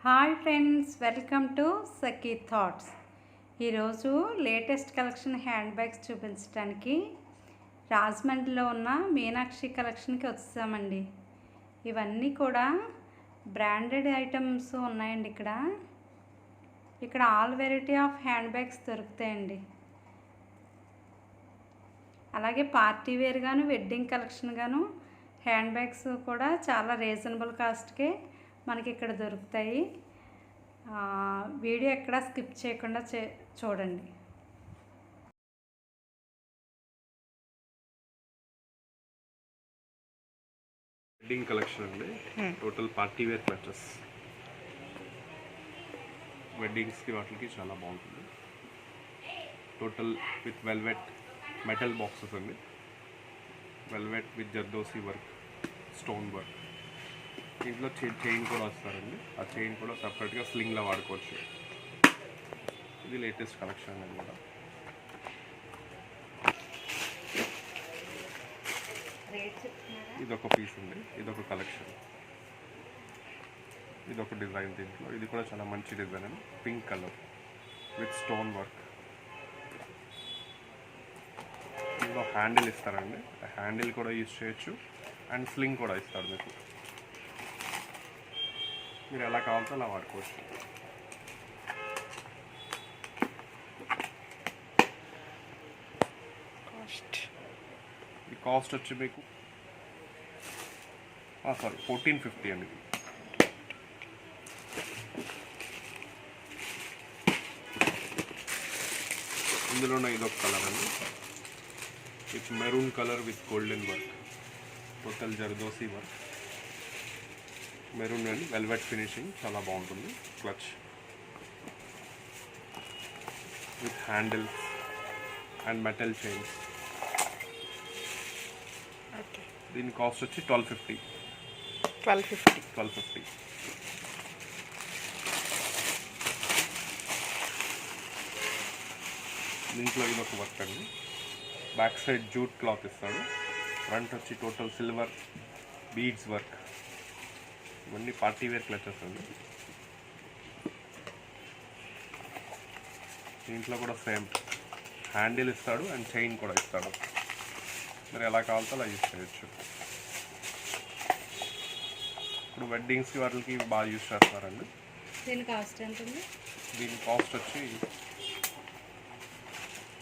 Hi friends, welcome to Sakhi thoughts. ఈరోజు latest collection hand bags చూపించడానికి రాజమండ్రిలో ఉన్న మీనాక్షి కలెక్షన్కి వచ్చామండి. ఇవన్నీ కూడా బ్రాండెడ్ ఐటమ్స్ ఉన్నాయండి. ఇక్కడ all variety of hand bags దొరుకుతాయండి. అలాగే పార్టీ వేర్ గాను, వెడ్డింగ్ కలెక్షన్ గాను హ్యాండ్ బ్యాగ్స్ కూడా చాలా రీజనబుల్ కాస్ట్కే మనకి ఇక్కడ దొరుకుతాయి. వీడియో ఎక్కడా స్కిప్ చేయకుండా చూడండి. వెడ్డింగ్ కలెక్షన్ అండి. టోటల్ పార్టీ వేర్ క్లచెస్ వెడ్డింగ్స్కి వాటికి చాలా బాగుంటుంది. Total with velvet metal boxes అండి. Velvet with zardozi work, stone work. దీంట్లో చైన్ కూడా వస్తారండి. ఆ చైన్ కూడా సపరేట్గా స్లింగ్లో వాడుకోవచ్చు. ఇది లేటెస్ట్ కలెక్షన్ అండి కూడా. ఇదొక పీస్ ఉంది, ఇదొక కలెక్షన్, ఇదొక డిజైన్. దీంట్లో ఇది కూడా చాలా మంచి డిజైన్ అండి. Pink colour with stone work. ఇందులో హ్యాండిల్ ఇస్తారండి. హ్యాండిల్ కూడా యూజ్ చేయొచ్చు అండ్ స్లింగ్ కూడా ఇస్తారు. మీరు ఎలా కావాలో అలా వాడుకోవచ్చు. ఈ కాస్ట్ వచ్చి మీకు 1450 అండి. ఇందులోనే ఇదొక కలర్ అండి. With maroon colour with golden work, total zardozi work, maroon and velvet finishing, చాలా బాగుంటుంది. Clutch with handles and metal chains. దీని కాస్ట్ వచ్చి 1250. దీంట్లో ఇది ఒక వర్క్ అండి. బ్యాక్ సైడ్ జూట్ క్లాత్ ఇస్తాడు. ఫ్రంట్ వచ్చి టోటల్ సిల్వర్ బీడ్స్ వర్క్. ఇవన్నీ పార్టీ వేర్ క్లచెస్ అండి. దీంట్లో కూడా సేమ్ హ్యాండిల్ ఇస్తాడు అండ్ చైన్ కూడా ఇస్తాడు. మీరు ఎలా కావాలో అలా యూజ్ చేయొచ్చు. ఇప్పుడు వెడ్డింగ్స్కి వాటికి బాగా యూజ్ చేస్తారండి. దీని కాస్ట్ ఎంత ఉంది? దీని కాస్ట్ వచ్చి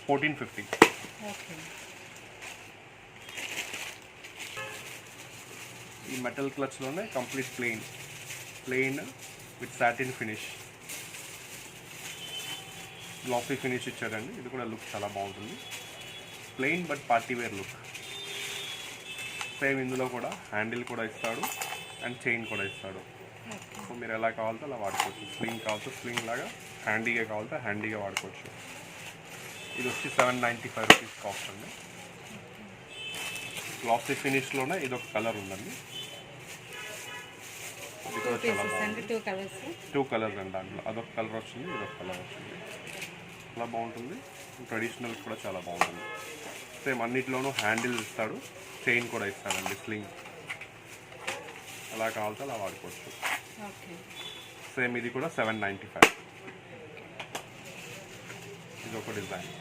1450. ఈ మెటల్ క్లచ్లోనే complete plain with satin finish, glossy finish ఇచ్చాడండి. ఇది కూడా లుక్ చాలా బాగుంటుంది. Plain but party wear look. Same ఇందులో కూడా హ్యాండిల్ కూడా ఇస్తాడు అండ్ చైన్ కూడా ఇస్తాడు. సో మీరు ఎలా కావాలో అలా వాడుకోవచ్చు. స్లింగ్ కావాల్సి స్లింగ్ లాగా, హ్యాండీగా కావాలంటే హ్యాండీగా వాడుకోవచ్చు. ఇది వచ్చి 795 రూపీస్ కాస్ట్ అండి. గ్లాసీ ఫినిష్లోనే ఇదొక కలర్ ఉందండి. ఇది కూడా చాలా బాగుంది. 2 కలర్స్ అండి. దాంట్లో అదొక కలర్ వచ్చింది, ఇదొక కలర్ వచ్చింది. చాలా బాగుంటుంది. ట్రెడిషనల్ కూడా చాలా బాగుంటుంది. సేమ్ అన్నిటిలోనూ హ్యాండిల్ ఇస్తాడు, చైన్ కూడా ఇస్తాడండి, స్లింగ్. అలా కావాలంటే అలా వాడుకోవచ్చు. సేమ్ ఇది కూడా 795. ఇది ఒక design,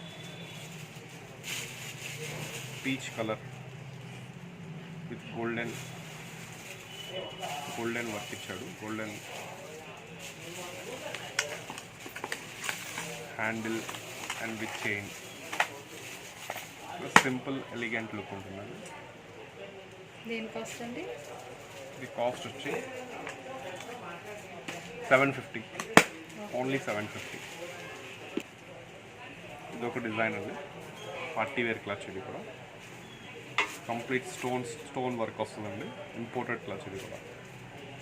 peach colour with golden work ఇచ్చాడు. Golden handle and with chain. Simple elegant look ఉంటుందండి. దీని కాస్ట్ అండి? ఇది కాస్ట్ వచ్చి 750, ఓన్లీ 750. ఇది ఒక డిజైన్ అండి, పార్టీ వేర్ క్లచ్. ఇది కూడా కంప్లీట్ స్టోన్ వర్క్ వస్తుందండి. Imported clutch. ఇది కూడా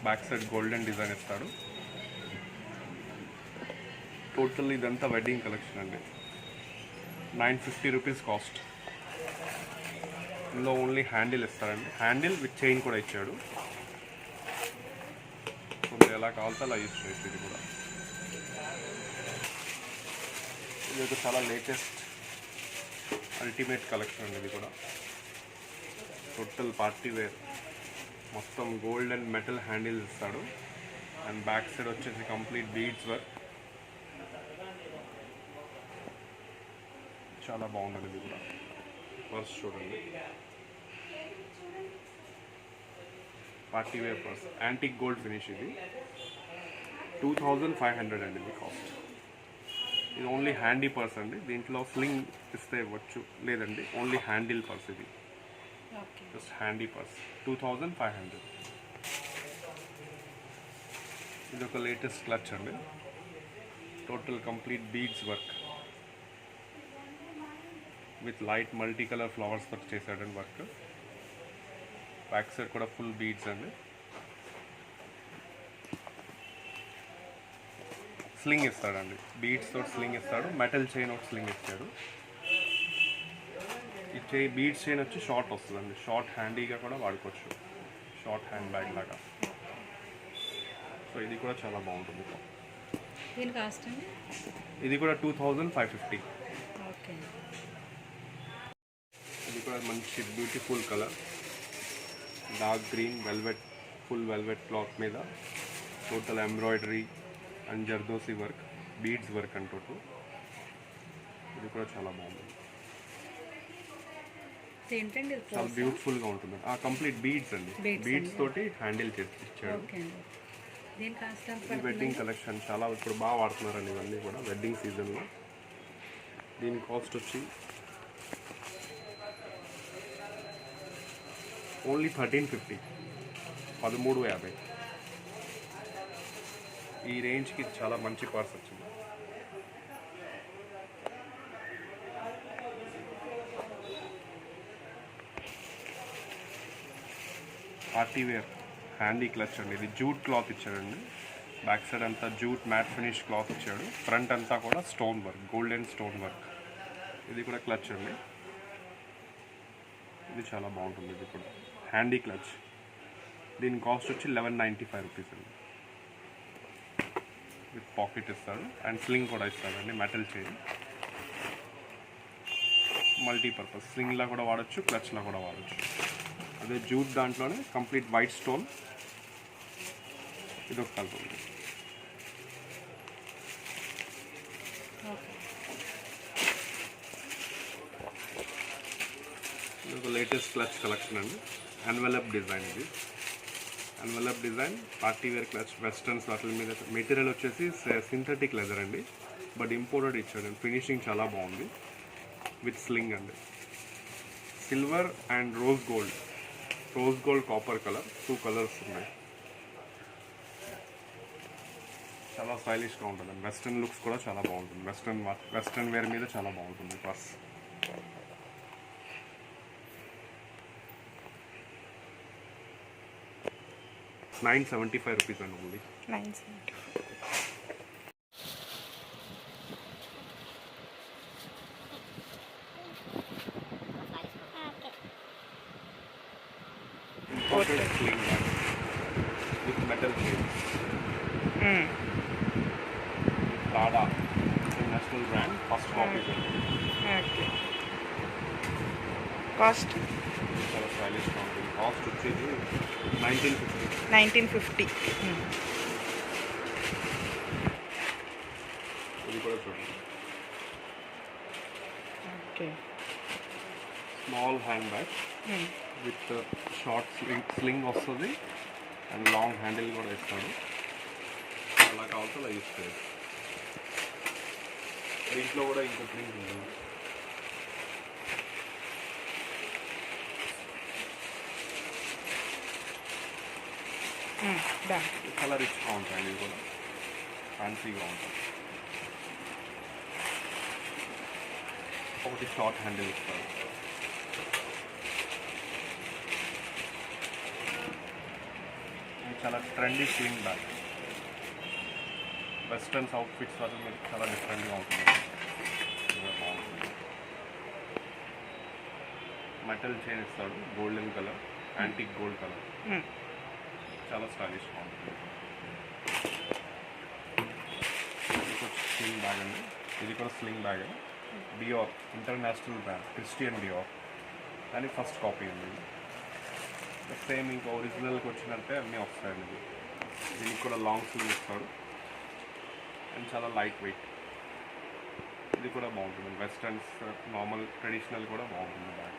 బ్యాక్ సైడ్ గోల్డెన్ డిజైన్ ఇస్తాడు. టోటల్ ఇదంతా వెడ్డింగ్ కలెక్షన్ అండి. 950 రూపీస్ కాస్ట్. ఇందులో ఓన్లీ హ్యాండిల్ ఇస్తారండి. హ్యాండిల్ విత్ చైన్ కూడా ఇచ్చాడు. సో మీరు ఎలా కావాలో అలా యూజ్ చేయొచ్చు. ఇది కూడా ఇది ఒక చాలా లేటెస్ట్ అల్టిమేట్ కలెక్షన్ అండి. ఇది కూడా టోటల్ పార్టీ వేర్, మొత్తం గోల్డ్ అండ్ మెటల్ హ్యాండిల్స్ ఇస్తాడు. అండ్ బ్యాక్ సైడ్ వచ్చేసి కంప్లీట్ బీడ్స్ వర్క్. చాలా బాగుంది ఇది కూడా. పర్స్ చూడండి, party wear purse, antique gold finish. ఇది 2500 అండి ఇది కాస్ట్. ఇది ఓన్లీ హ్యాండీ పర్స్ అండి, దీంట్లో స్లింగ్ ఇస్తే ఇవ్వచ్చు, లేదండి ఓన్లీ హ్యాండిల్ పర్స్. ఇది జస్ట్ హ్యాండీ పర్స్ 2500. ఇది ఒక లేటెస్ట్ క్లచ్ అండి, total complete beads work with light multi colour flowers తో చేశాడండి వర్క్. బ్యాక్ సైడ్ కూడా ఫుల్ బీడ్స్ అండి. స్లింగ్ ఇస్తాడండి, బీడ్స్ తోటి స్లింగ్ ఇస్తాడు, మెటల్ చైన్ ఒక స్లింగ్ ఇస్తాడు. ఈ బీడ్స్ చైన్ వచ్చి షార్ట్ వస్తుందండి, షార్ట్ హ్యాండీగా కూడా వాడుకోవచ్చు, షార్ట్ హ్యాండ్ బ్యాగ్ లాగా. సో ఇది కూడా చాలా బాగుంటుంది. దీని కాస్ట్ అండి? ఇది కూడా 2550. ఓకే. ఇది కూడా మంచి beautiful colour, dark green velvet, full velvet cloth మీద total embroidery and zardozi work, beads work అంటూ. ఇది కూడా చాలా బాగుంది, ఏంటండి చాలా బ్యూటిఫుల్గా ఉంటుంది. కంప్లీట్ బీడ్స్ అండి, బీడ్స్ తోటి హ్యాండిల్ చేసి ఇచ్చాడు. దీని కాస్ట్ ఈ వెడ్డింగ్ కలెక్షన్ చాలా ఇప్పుడు బాగా వాడుతున్నారండి ఇవన్నీ కూడా వెడ్డింగ్ సీజన్లో. దీని కాస్ట్ వచ్చి ఓన్లీ 1350, 1350. ఈ రేంజ్కి చాలా మంచి పర్స్ వచ్చింది. పార్టీ వేర్ హ్యాండీ క్లచ్ అండి, ఇది జూట్ క్లాత్ ఇచ్చాడండి. బ్యాక్ సైడ్ అంతా జూట్ మ్యాట్ ఫినిష్ క్లాత్ ఇచ్చాడు, ఫ్రంట్ అంతా కూడా stone work, golden stone work. ఇది కూడా క్లచ్ అండి, ఇది చాలా బాగుంటుంది. ఇది కూడా హ్యాండీ క్లచ్. దీని కాస్ట్ వచ్చి 1195 రూపీస్ అండి. విత్ పాకెట్ ఇస్తాడు అండ్ స్లింగ్ కూడా ఇస్తాడండి, మెటల్ చైన్, మల్టీపర్పస్. స్లింగ్లా కూడా వాడచ్చు, క్లచ్లా కూడా వాడచ్చు. అదే జూట్ దాంట్లోనే కంప్లీట్ వైట్ స్టోన్, ఇది ఒక కలర్ ఉంది. ఇది ఒక లేటెస్ట్ క్లచ్ కలెక్షన్ అండి, ఎన్వెలప్ డిజైన్. ఇది envelope design party wear clutch, westerns వాటి మీద. మెటీరియల్ వచ్చేసి సింథటిక్ లెదర్ అండి, బట్ ఇంపోర్టెడ్ ఇచ్చాడు. ఫినిషింగ్ చాలా బాగుంది విత్ స్లింగ్ అండి. Silver and rose gold copper colour, 2 colours ఉన్నాయి. చాలా స్టైలిష్గా ఉంటుంది, వెస్ట్రన్ లుక్స్ కూడా చాలా బాగుంటుంది. వెస్ట్రన్ వేర్ మీద చాలా బాగుంటుంది పర్స్. ₹975 అండి only. 975. Imported sling bag with metal chains. Prada, international brand, first copy. Okay. Cost? చాలా స్టైలిష్గా ఉంటుంది. కాస్ట్ వచ్చేది 1950. 1950. ఇది కూడా చూడండి. Okay. Small hand bag with short sling వస్తుంది అండ్ లాంగ్ హ్యాండిల్ కూడా ఇస్తాడు. అలా కావాల్సి అలా యూస్ చేయొచ్చు. దీంట్లో కూడా ఇంకో ప్రింట్ ఉంటుంది. చాలా రిచ్గా ఉంటాయండి, ఇవి కూడా ఫ్యాన్సీగా ఉంటాయి. ఒకటి షార్ట్ హ్యాండిల్ ఇస్తారు. ఇది చాలా trendy sling bag, westerns outfits వల్ల మీకు చాలా డిఫరెంట్గా ఉంటుంది. బాగుంటుంది. మెటల్ చైన్ ఇస్తాడు, golden colour, antique gold colour, చాలా స్టైలిష్గా ఉంటుంది. ఇది కూడా స్లింగ్ బ్యాగ్ అండి, ఇది కూడా sling bag. Dior international brand, Christian Dior అని ఫస్ట్ కాపీ ఉంది. సేమ్ ఇంకా ఒరిజినల్కి వచ్చినట్టే అన్నీ వస్తాయండి. దీనికి కూడా లాంగ్ స్లీవ్ ఇస్తాడు అండ్ చాలా లైట్ వెయిట్. ఇది కూడా బాగుంటుంది, వెస్టర్న్స్ నార్మల్ ట్రెడిషనల్ కూడా బాగుంటుంది బ్యాగ్.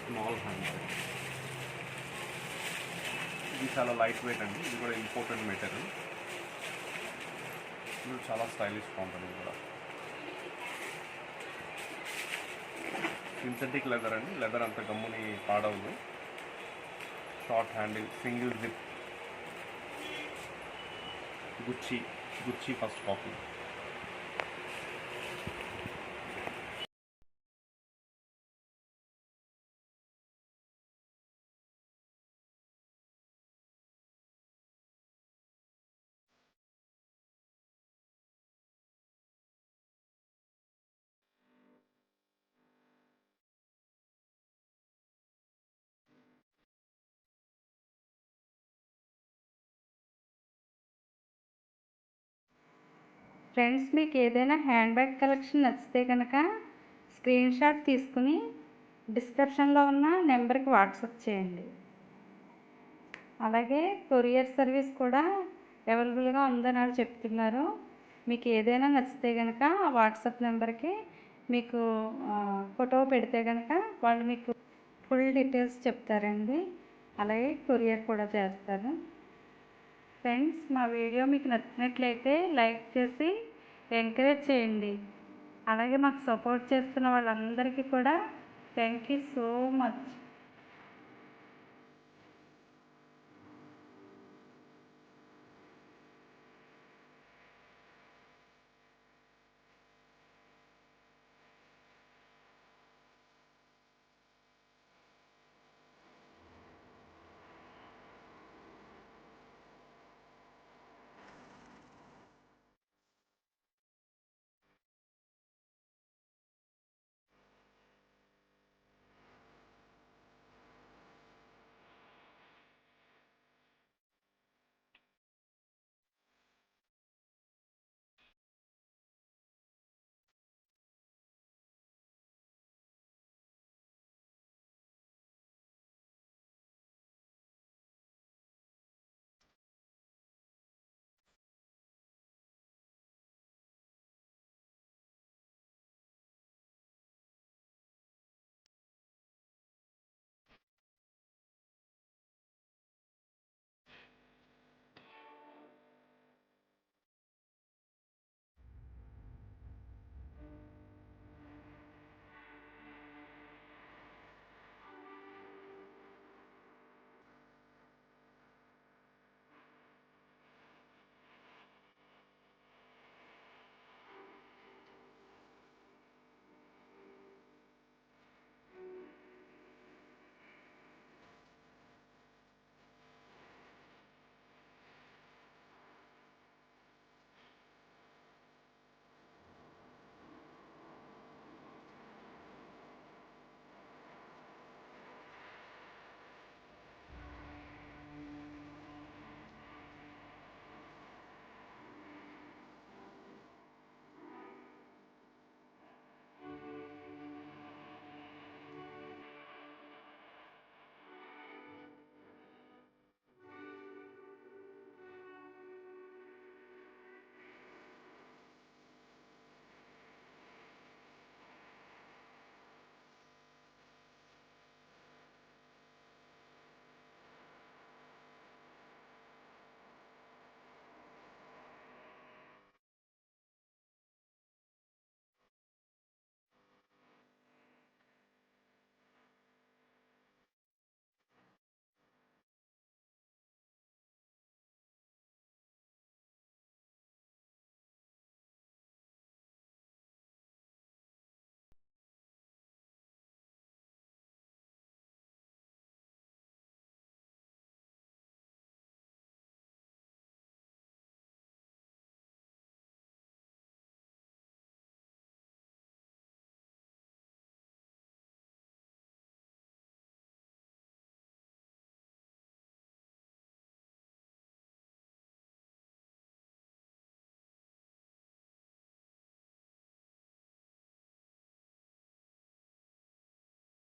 స్మాల్ హ్యాండ్ బ్యాగ్, ఇది చాలా లైట్ వెయిట్ అండి. ఇది కూడా ఇంపోర్టెడ్ మెటీరియల్. ఇది చాలా స్టైలిష్గా ఉంటుంది. ఇది కూడా సింథటిక్ లెదర్ అండి. లెదర్ అంత గమ్ముని పాడవదు. షార్ట్ హ్యాండిల్, సింగిల్ జిప్, గుచ్చి ఫస్ట్ కాపీ. ఫ్రెండ్స్, మీకు ఏదైనా హ్యాండ్ బ్యాగ్ కలెక్షన్ నచ్చితే కనుక స్క్రీన్ షాట్ తీసుకుని డిస్క్రిప్షన్లో ఉన్న నెంబర్కి వాట్సాప్ చేయండి. అలాగే కొరియర్ సర్వీస్ కూడా అవైలబుల్గా ఉందని వాళ్ళు చెప్తున్నారు. మీకు ఏదైనా నచ్చితే కనుక ఆ వాట్సాప్ నెంబర్కి మీకు ఫోటో పెడితే కనుక వాళ్ళు మీకు ఫుల్ డీటెయిల్స్ చెప్తారండి. అలాగే కొరియర్ కూడా చేస్తారు. ఫ్రెండ్స్, మా వీడియో మీకు నచ్చినట్లయితే లైక్ చేసి ఎంకరేజ్ చేయండి. అలాగే మాకు సపోర్ట్ చేస్తున్న వాళ్ళందరికీ కూడా థ్యాంక్ యూ సో మచ్.